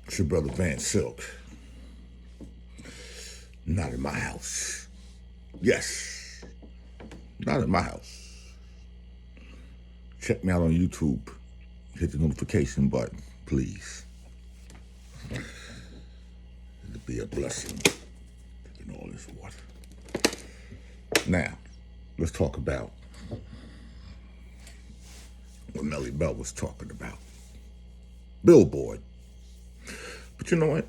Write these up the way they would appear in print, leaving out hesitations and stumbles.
It's your brother VANSILK. Not in my house. Yes, not in my house. Check me out on YouTube. Hit the notification button, please. It'll be a blessing. Drinking all this water. Now, let's talk about what Melly Bell was talking about. Billboard. But you know what?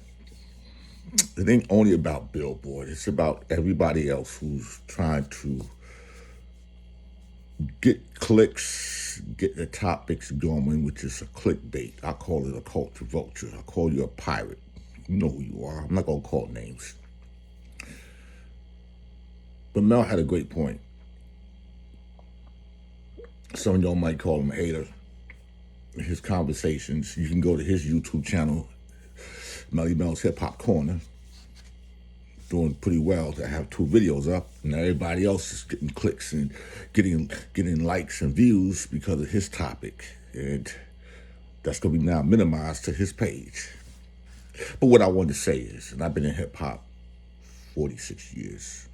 It ain't only about Billboard. It's about everybody else who's trying to get clicks, get the topics going, which is a clickbait. I call it a culture vulture. I call you a pirate. You know who you are. I'm not going to call names. But Mel had a great point. Some of y'all might call him a hater. His conversations, you can go to his YouTube channel, Melly Mel's Hip Hop Corner. Doing pretty well to have 2 videos up, and everybody else is getting clicks and getting likes and views because of his topic, and that's going to be now minimized to his page. But what I wanted to say is, and I've been in hip hop 46 years,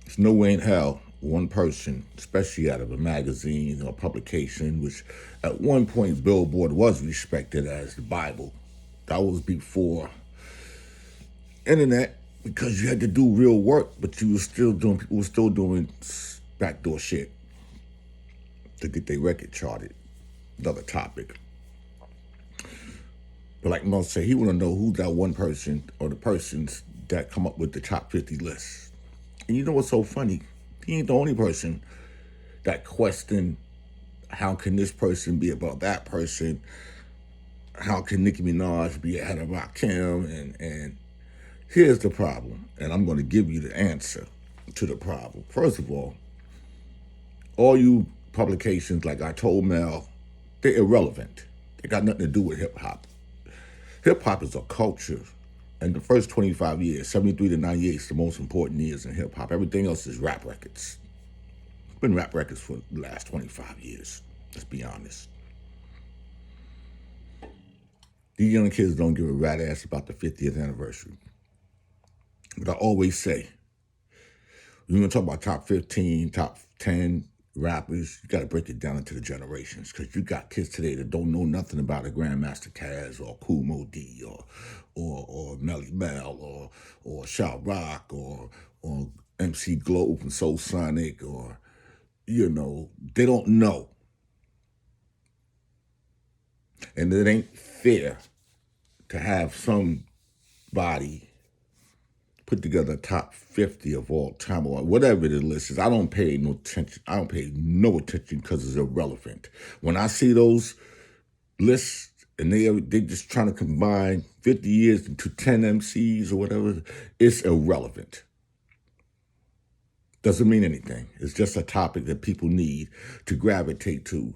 there's no way in hell one person, especially out of a magazine or publication, which at one point Billboard was respected as the Bible. That was before internet, because you had to do real work, but people were still doing backdoor shit to get their record charted. Another topic. But like Mel said, he want to know who's that one person or the persons that come up with the top 50 lists. And you know what's so funny? He ain't the only person that question, how can this person be about that person? How can Nicki Minaj be ahead of Rakim? And here's the problem, and I'm going to give you the answer to the problem. First of all you publications, like I told Mel, they're irrelevant. They got nothing to do with hip-hop. Hip-hop is a culture, and the first 25 years, 73 to 98, is the most important years in hip-hop. Everything else is rap records. It's been rap records for the last 25 years, let's be honest. These young kids don't give a rat ass about the 50th anniversary. But I always say, when you're going to talk about top 15, top 10 rappers, you got to break it down into the generations, because you got kids today that don't know nothing about a Grandmaster Caz or Kool Moe Dee or Melly Mel or Shao Rock or MC Globe and Soul Sonic, or, you know, they don't know. And it ain't fair to have somebody put together a top 50 of all time, or whatever the list is. I don't pay no attention. I don't pay no attention because it's irrelevant. When I see those lists and they just trying to combine 50 years into 10 MCs or whatever, it's irrelevant. Doesn't mean anything. It's just a topic that people need to gravitate to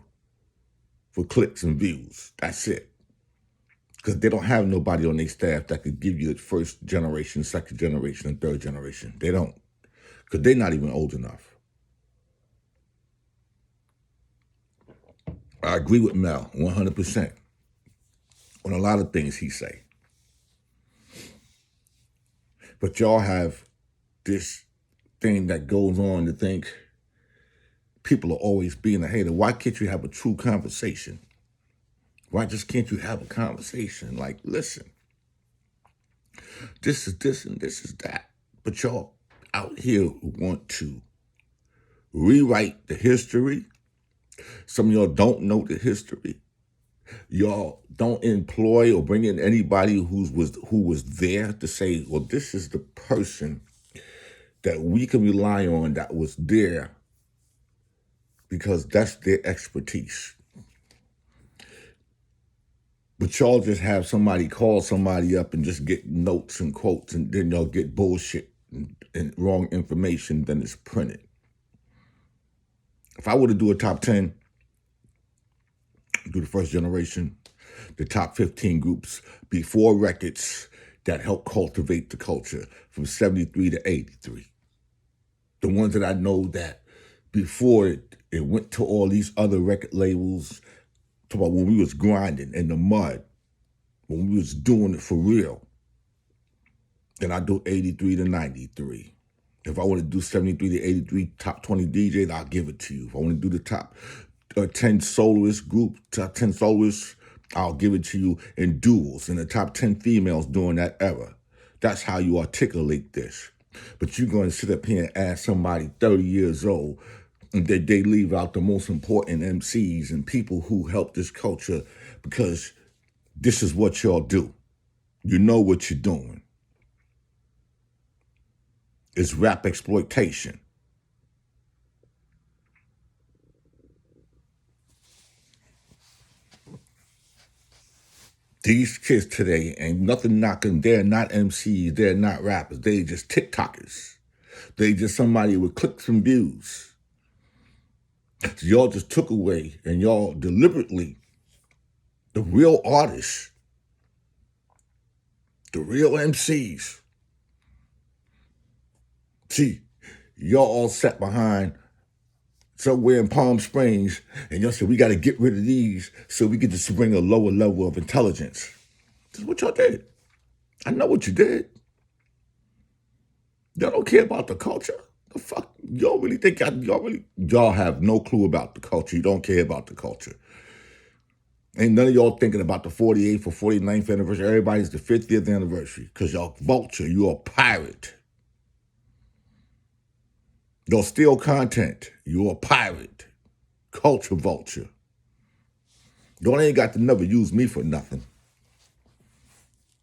for clicks and views. That's it. Because they don't have nobody on their staff that could give you the first generation, second generation, and third generation. They don't. Because they're not even old enough. I agree with Mel 100% on a lot of things he say. But y'all have this thing that goes on to think people are always being a hater. Why can't you have a true conversation? Why just can't you have a conversation? Like, listen, this is this and this is that. But y'all out here who want to rewrite the history. Some of y'all don't know the history. Y'all don't employ or bring in anybody who was there to say, well, this is the person that we can rely on that was there, because that's their expertise. But y'all just have somebody call somebody up and just get notes and quotes, and then y'all get bullshit and wrong information, then it's printed. If I were to do a top 10, do the first generation, the top 15 groups before records that helped cultivate the culture from 73 to 83. The ones that I know that before it went to all these other record labels, Talk about when we was grinding in the mud, when we was doing it for real. Then I do 83 to 93. If I want to do 73 to 83 top 20 DJs, I'll give it to you. If I want to do the top 10 soloist group, top 10 soloists, I'll give it to you in duels, in the top 10 females during that era. That's how you articulate this. But you're going to sit up here and ask somebody 30 years old and that they leave out the most important MCs and people who help this culture, because this is what y'all do. You know what you're doing. It's rap exploitation. These kids today ain't nothing knocking. They're not MCs. They're not rappers. They just TikTokers. They just somebody with clicks and views. So y'all just took away, and y'all deliberately, the real artists, the real MCs. See, y'all all sat behind somewhere in Palm Springs, and y'all said, we got to get rid of these so we can just bring a lower level of intelligence. This is what y'all did. I know what you did. Y'all don't care about the culture. The fuck? Y'all really think y'all have no clue about the culture. You don't care about the culture. Ain't none of y'all thinking about the 48th or 49th anniversary. Everybody's the 50th anniversary, because y'all vulture. You're a pirate. Y'all steal content. You're a pirate. Culture vulture. Y'all ain't got to never use me for nothing.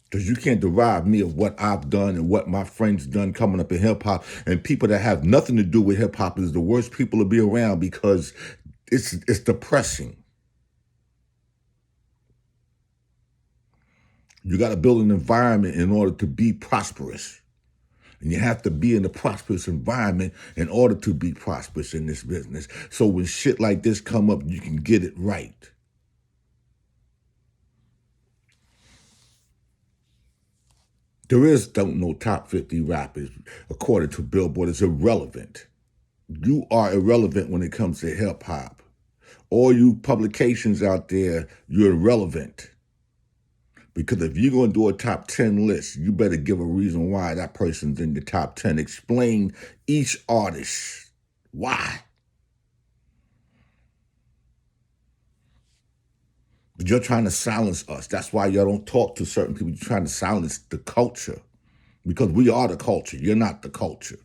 Because you can't derive me of what I've done and what my friends done coming up in hip-hop. And people that have nothing to do with hip-hop is the worst people to be around, because it's depressing. You got to build an environment in order to be prosperous. And you have to be in a prosperous environment in order to be prosperous in this business. So when shit like this come up, you can get it right. There is no top 50 rappers, according to Billboard. It's irrelevant. You are irrelevant when it comes to hip hop. All you publications out there, you're irrelevant. Because if you're going to do a top 10 list, you better give a reason why that person's in the top 10. Explain each artist. Why? But you're trying to silence us. That's why y'all don't talk to certain people. You're trying to silence the culture. Because we are the culture. You're not the culture.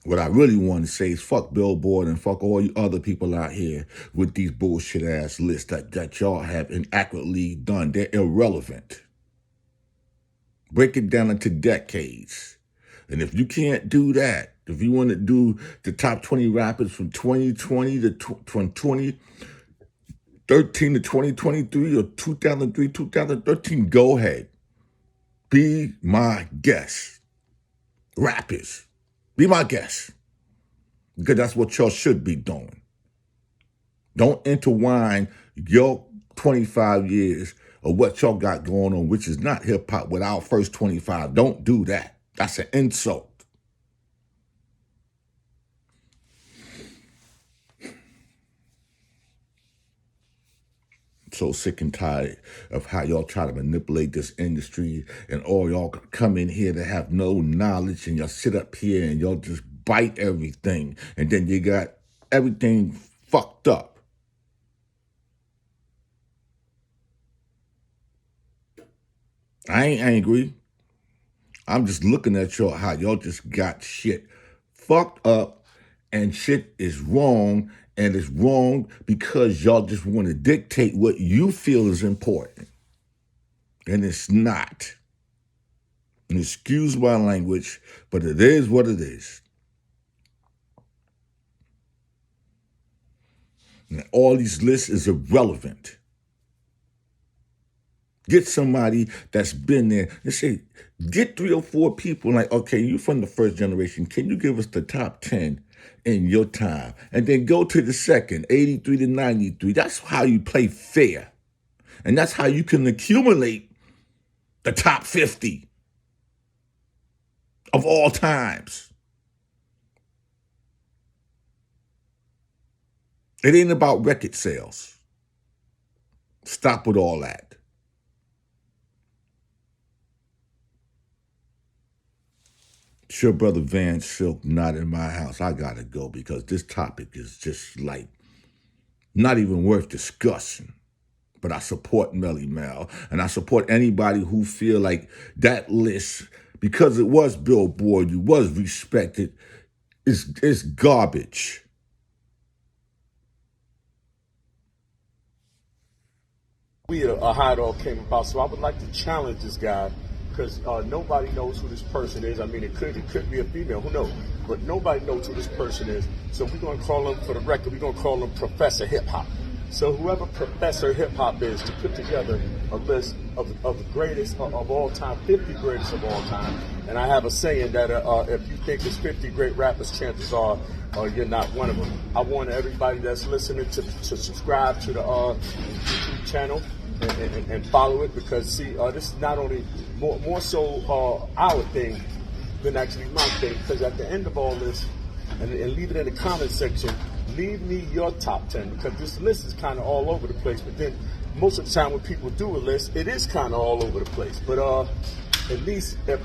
What I really want to say is fuck Billboard and fuck all you other people out here with these bullshit ass lists that y'all have inaccurately done. They're irrelevant. Break it down into decades. And if you can't do that, if you want to do the top 20 rappers from 2020 to 2013 to 2023 or 2003, 2013, go ahead. Be my guest. Rappers. Be my guest. Because that's what y'all should be doing. Don't intertwine your 25 years of what y'all got going on, which is not hip-hop, with our first 25. Don't do that. That's an insult. So sick and tired of how y'all try to manipulate this industry, and all y'all come in here to have no knowledge, and y'all sit up here and y'all just bite everything, and then you got everything fucked up. I ain't angry. I'm just looking at y'all, how y'all just got shit fucked up, and shit is wrong, and it's wrong because y'all just want to dictate what you feel is important. And it's not. And excuse my language, but it is what it is. And all these lists is irrelevant. Get somebody that's been there. Let's say, get 3 or 4 people, like, okay, you from the first generation. Can you give us the top 10 in your time? And then go to the second, 83 to 93. That's how you play fair. And that's how you can accumulate the top 50 of all times. It ain't about record sales. Stop with all that. It's your brother VANSILK, not in my house. I gotta go because this topic is just like not even worth discussing. But I support Melly Mel, and I support anybody who feel like that list, because it was Billboard, you was respected, it's garbage. How it all came about. So I would like to challenge this guy because nobody knows who this person is. I mean, it could be a female, who knows? But nobody knows who this person is. So we're gonna call him, for the record, we're gonna call him Professor Hip Hop. So whoever Professor Hip Hop is, to put together a list of the greatest of all time, 50 greatest of all time. And I have a saying that if you think there's 50 great rappers, chances are you're not one of them. I want everybody that's listening to subscribe to the YouTube channel and follow it, because see, this is not only more so our thing than actually my thing, because at the end of all this, and leave it in the comment section, leave me your top 10, because this list is kind of all over the place. But then most of the time when people do a list, it is kind of all over the place. But at least if